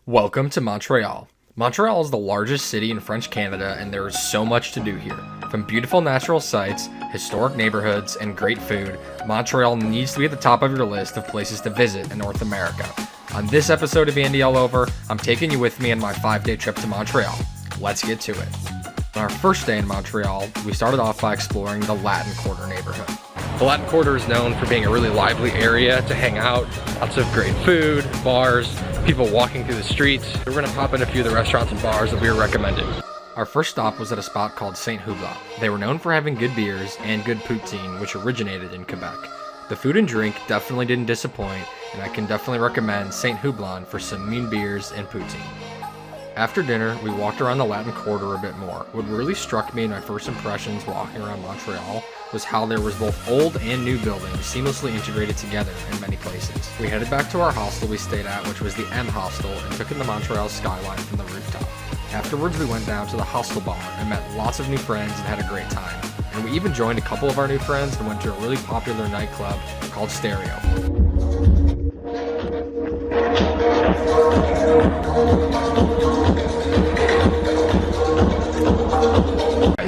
Welcome to Montreal. Montreal is the largest city in French Canada, and there is so much to do here. From beautiful natural sights, historic neighborhoods, and great food, Montreal needs to be at the top of your list of places to visit in North America. On this episode of Andy All Over, I'm taking you with me on my 5-day trip to Montreal. Let's get to it. On our first day in Montreal, we started off by exploring the Latin Quarter neighborhood. The Latin Quarter is known for being a really lively area to hang out, lots of great food, bars, people walking through the streets. We're gonna pop in a few of the restaurants and bars that we were recommending. Our first stop was at a spot called St. Houblon. They were known for having good beers and good poutine, which originated in Quebec. The food and drink definitely didn't disappoint, and I can definitely recommend St. Houblon for some mean beers and poutine. After dinner, we walked around the Latin Quarter a bit more. What really struck me in my first impressions walking around Montreal was how there was both old and new buildings seamlessly integrated together in many places. We headed back to our hostel we stayed at, which was the M Hostel, and took in the Montreal skyline from the rooftop. Afterwards, we went down to the Hostel bar and met lots of new friends and had a great time. And we even joined a couple of our new friends and went to a really popular nightclub called Stereo.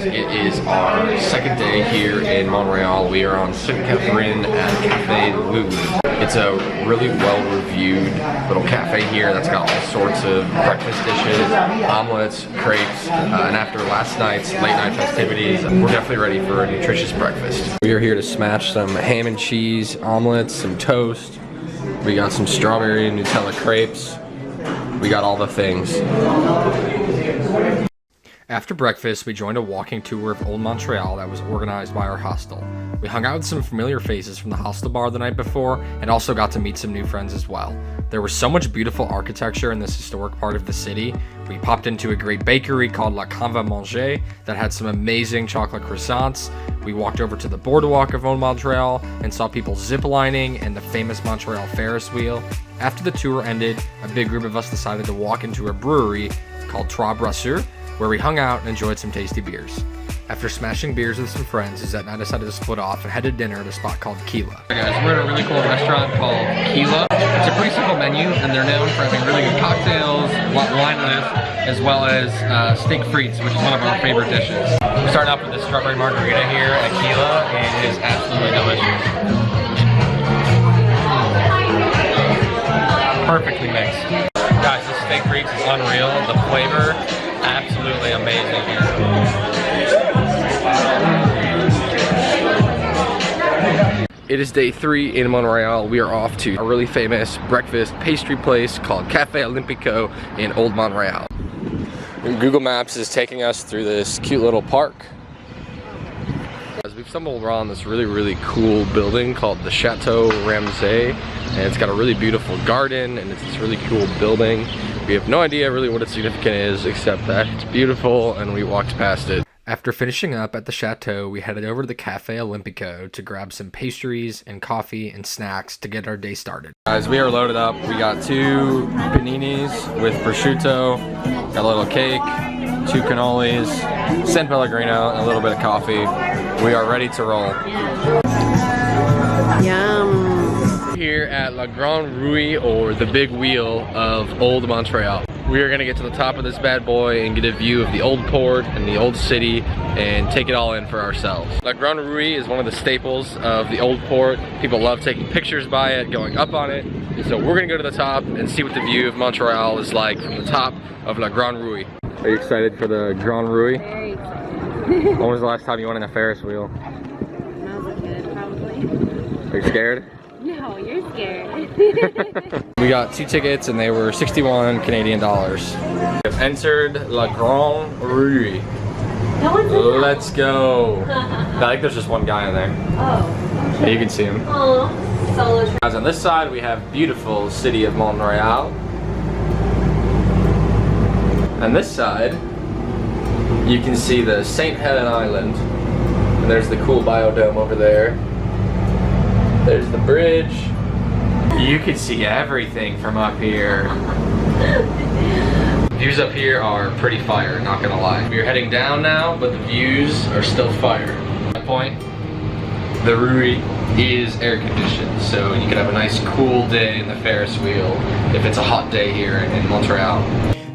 It is our second day here in Montreal. We are on Saint Catherine at Cafe Lulu. It's a really well-reviewed little cafe here that's got all sorts of breakfast dishes, omelets, crepes, and after last night's late-night festivities, we're definitely ready for a nutritious breakfast. We are here to smash some ham and cheese omelets, some toast. We got some strawberry and Nutella crepes. We got all the things. After breakfast, we joined a walking tour of Old Montreal that was organized by our hostel. We hung out with some familiar faces from the hostel bar the night before, and also got to meet some new friends as well. There was so much beautiful architecture in this historic part of the city. We popped into a great bakery called Manger that had some amazing chocolate croissants. We walked over to the boardwalk of Old Montreal and saw people ziplining and the famous Montreal Ferris wheel. After the tour ended, a big group of us decided to walk into a brewery called Trois, Brasseurs, where we hung out and enjoyed some tasty beers. After smashing beers with some friends, Zet and I decided to split off and head to dinner at a spot called Keela. Hey guys, we're at a really cool restaurant called Keela. It's a pretty simple menu, and they're known for having really good cocktails, wine list, as well as steak frites, which is one of our favorite dishes. We're starting off with the strawberry margarita here at Keela, and it is absolutely delicious. Perfectly mixed. Guys, this steak frites is unreal. The flavor, absolutely amazing here. It is day 3 in Montreal. We are off to a really famous breakfast pastry place called Cafe Olympico in Old Montreal. And Google Maps is taking us through this cute little park. As we've stumbled around this really cool building called the Chateau Ramsay, and it's got a really beautiful garden, and it's this really cool building. We have no idea really what its significance is, except that it's beautiful, and we walked past it. After finishing up at the chateau, we headed over to the Cafe Olympico to grab some pastries and coffee and snacks to get our day started. Guys, we are loaded up. We got 2 paninis with prosciutto, got a little cake, 2 cannolis, San Pellegrino, and a little bit of coffee. We are ready to roll. Yum. Here at La Grande Roue, or the big wheel of Old Montreal. We are gonna get to the top of this bad boy and get a view of the old port and the old city and take it all in for ourselves. La Grande Roue is one of the staples of the old port. People love taking pictures by it, going up on it. And so we're gonna go to the top and see what the view of Montreal is like from the top of La Grande Roue. Are you excited for the Grande Roue? Very excited. When was the last time you went in a Ferris wheel? When I was a kid, probably. Are you scared? No, you're scared. We got 2 tickets and they were 61 Canadian dollars. We have entered La Grande Roue. Let's go. I think there's just one guy in there. Oh. Yeah, you can see him. Oh, solo trip. Guys, on this side we have beautiful city of Montreal. On this side, you can see the St. Helen Island. And there's the cool biodome over there. There's the bridge. You can see everything from up here. Views up here are pretty fire, not gonna lie. We're heading down now, but the views are still fire. At that point, the Roue is air conditioned, so you can have a nice cool day in the Ferris wheel if it's a hot day here in Montreal.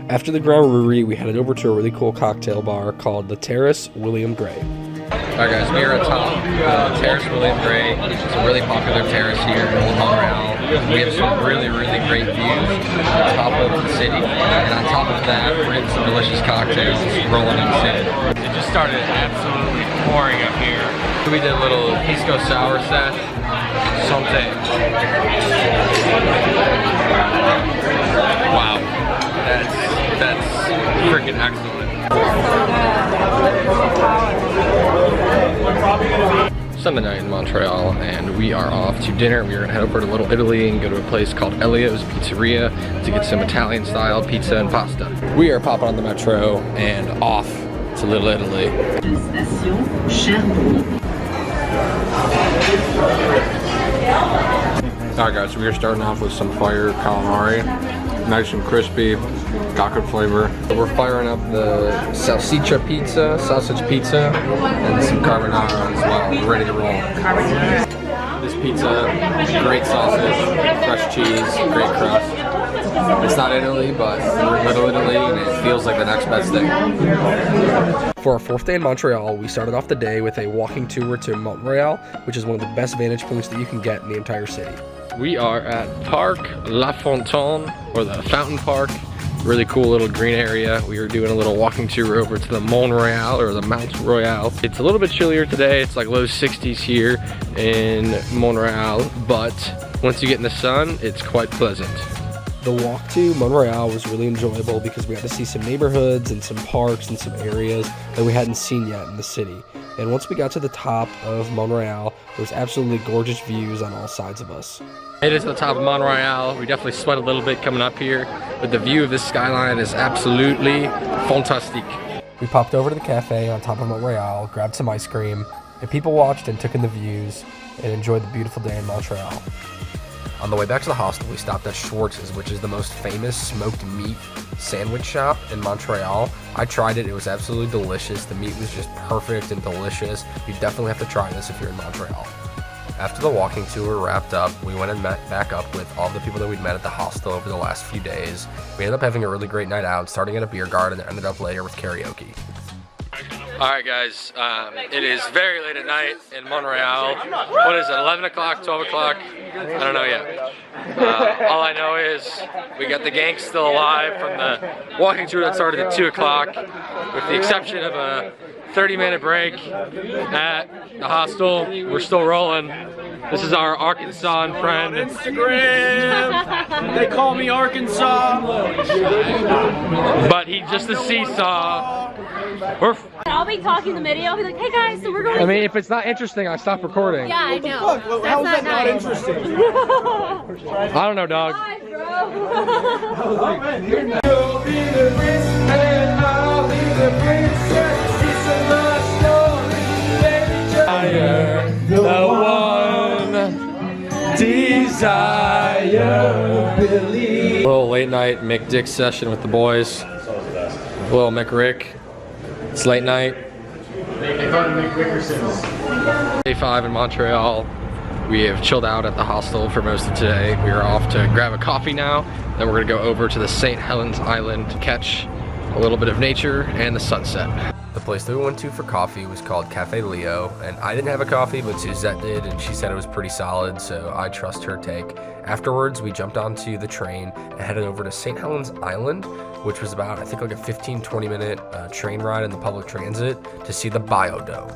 After the Brewery, we headed over to a really cool cocktail bar called the Terrasse William Gray. Alright guys, we are at top Terrasse William Gray. It's a really popular terrace here in Old Montreal. We have some really great views on top of the city, and on top of that, we're getting some delicious cocktails rolling in the city. It just started absolutely pouring up here. We did a little pisco sour set, something. Wow, that's freaking excellent. Sunday night in Montreal, and we are off to dinner. We are gonna head over to Little Italy and go to a place called Elio's Pizzeria to get some Italian-style pizza and pasta. We are popping on the metro and off to Little Italy. Alright guys, so we are starting off with some fire calamari. Nice and crispy, got good flavor. We're firing up the salsiccia pizza, sausage pizza, and some carbonara as well. We're ready to roll. This pizza, great sausage, fresh cheese, great crust. It's not Italy, but we're in Little Italy and it feels like the next best thing. For our fourth day in Montreal, we started off the day with a walking tour to Montreal, which is one of the best vantage points that you can get in the entire city. We are at Parc La Fontaine, or the Fountain Park. Really cool little green area. We are doing a little walking tour over to the Montreal, or the Mount Royal. It's a little bit chillier today. It's like low 60s here in Montreal, but once you get in the sun, it's quite pleasant. The walk to Montreal was really enjoyable because we got to see some neighborhoods and some parks and some areas that we hadn't seen yet in the city. And once we got to the top of Montreal, there was absolutely gorgeous views on all sides of us. Made it to the top of Montreal. We definitely sweat a little bit coming up here, but the view of this skyline is absolutely fantastic. We popped over to the cafe on top of Montreal, grabbed some ice cream, and people watched and took in the views and enjoyed the beautiful day in Montreal. On the way back to the hostel, we stopped at Schwartz's, which is the most famous smoked meat sandwich shop in Montreal. I tried it. It was absolutely delicious. The meat was just perfect and delicious. You definitely have to try this if you're in Montreal. After the walking tour wrapped up, we went and met back up with all the people that we'd met at the hostel over the last few days. We ended up having a really great night out, starting at a beer garden and ended up later with karaoke. Alright guys, it is very late at night in Montreal. What is it, 11 o'clock, 12 o'clock? I don't know yet. All I know is we got the gang still alive from the walking tour that started at 2 o'clock, with the exception of a 30-minute break at the hostel. We're still rolling. This is our Arkansas friend. Instagram! They call me Arkansas! But he's just a seesaw. I'll be talking the video. I'll be like, hey guys, so we're going. I mean, if it's not interesting, I stop recording. Yeah, I know. How is that not nice. interesting? I don't know, dog. Bye, bro. The one desire, believe. Little late night McDick session with the boys. Little McRick. It's late night. Day 5 in Montreal. We have chilled out at the hostel for most of today. We are off to grab a coffee now. Then we're gonna go over to the St. Helens Island to catch a little bit of nature and the sunset. The place that we went to for coffee was called Cafe Leo, and I didn't have a coffee, but Suzette did, and she said it was pretty solid, so I trust her take. Afterwards, we jumped onto the train and headed over to St. Helens Island, which was about, I think, like a 15-20 minute train ride in the public transit to see the Biodome.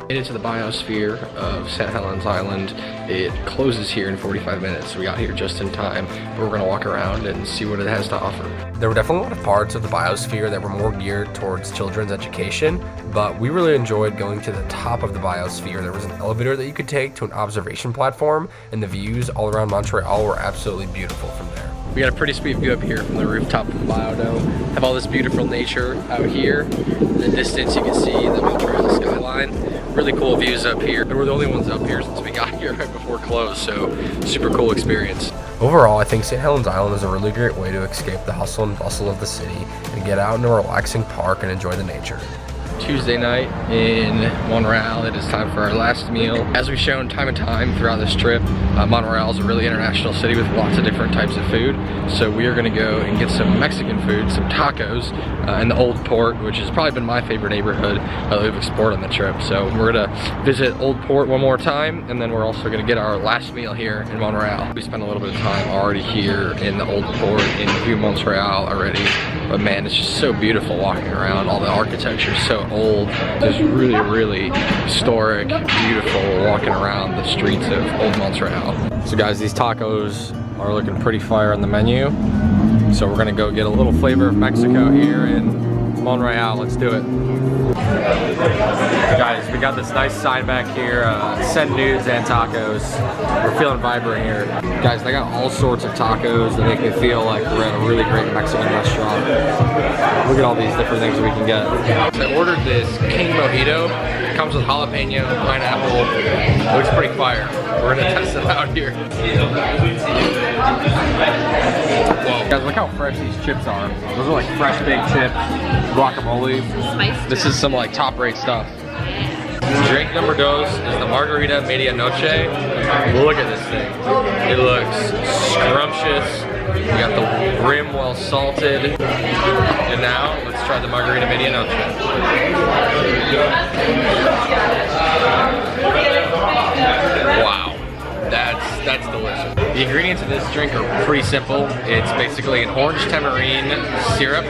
Made it to the Biosphere of St. Helens Island. It closes here in 45 minutes, so we got here just in time, but we're gonna walk around and see what it has to offer. There were definitely a lot of parts of the Biosphere that were more geared towards children's education, but we really enjoyed going to the top of the Biosphere. There was an elevator that you could take to an observation platform, and the views all around Montreal were absolutely beautiful from there. We got a pretty sweet view up here from the rooftop of the Biodome. Have all this beautiful nature out here. In the distance you can see the Montreal skyline. Really cool views up here. And we're the only ones up here since we got here right before close, so super cool experience. Overall, I think St. Helens Island is a really great way to escape the hustle and bustle of the city and get out in a relaxing park and enjoy the nature. Tuesday night in Montreal. It is time for our last meal. As we've shown time and time throughout this trip, Montreal is a really international city with lots of different types of food. So we are gonna go and get some Mexican food, some tacos, in the Old Port, which has probably been my favorite neighborhood that we've explored on the trip. So we're gonna visit Old Port one more time, and then we're also gonna get our last meal here in Montreal. We spent a little bit of time already here in the Old Port in Montreal already. But man, it's just so beautiful walking around. All the architecture is so old. It's really, really historic, beautiful walking around the streets of Old Montreal. So guys, these tacos are looking pretty fire on the menu. So we're gonna go get a little flavor of Mexico here in Montreal. Let's do it. Guys, we got this nice sign back here, send nudes and tacos. We're feeling vibrant here. Guys, they got all sorts of tacos that make me feel like we're at a really great Mexican restaurant. Look at all these different things we can get. I ordered this King Mojito. It comes with jalapeno, pineapple. It looks pretty fire. We're gonna test it out here. Whoa. Guys, look how fresh these chips are. Those are like fresh baked chips, guacamole. This is some like top rate stuff. Drink number dos is the Margarita Medianoche. Look at this thing. It looks scrumptious. We got the rim well salted. And now let's try the Margarita Medianoche. Wow. That's delicious. The ingredients of this drink are pretty simple. It's basically an orange tamarind syrup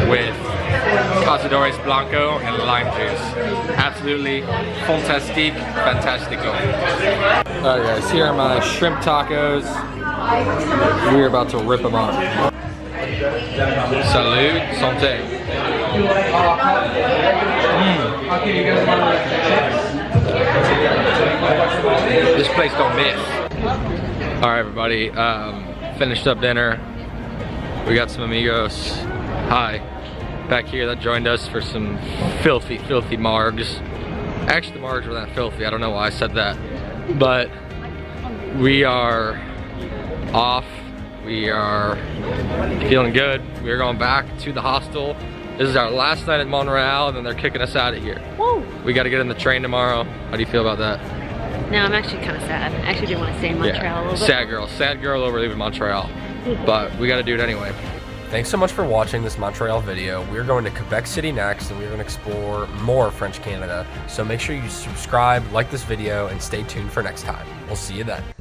with Cazadores Blanco and lime juice. Absolutely fantastic, fantastico. Alright guys, here are my shrimp tacos. We're about to rip them up. Salud, santé. This place don't miss. Alright everybody, finished up dinner. We got some amigos. Hi. Back here that joined us for some filthy margs. Actually, the margs were that filthy. I don't know why I said that. But we are off. We are feeling good. We are going back to the hostel. This is our last night in Montreal, and then they're kicking us out of here. Whoa. We got to get in the train tomorrow. How do you feel about that? No, I'm actually kind of sad. I actually do want to stay in Montreal a little bit. Sad girl over leaving Montreal. But we got to do it anyway. Thanks so much for watching this Montreal video. We're going to Quebec City next, and we're going to explore more French Canada. So make sure you subscribe, like this video, and stay tuned for next time. We'll see you then.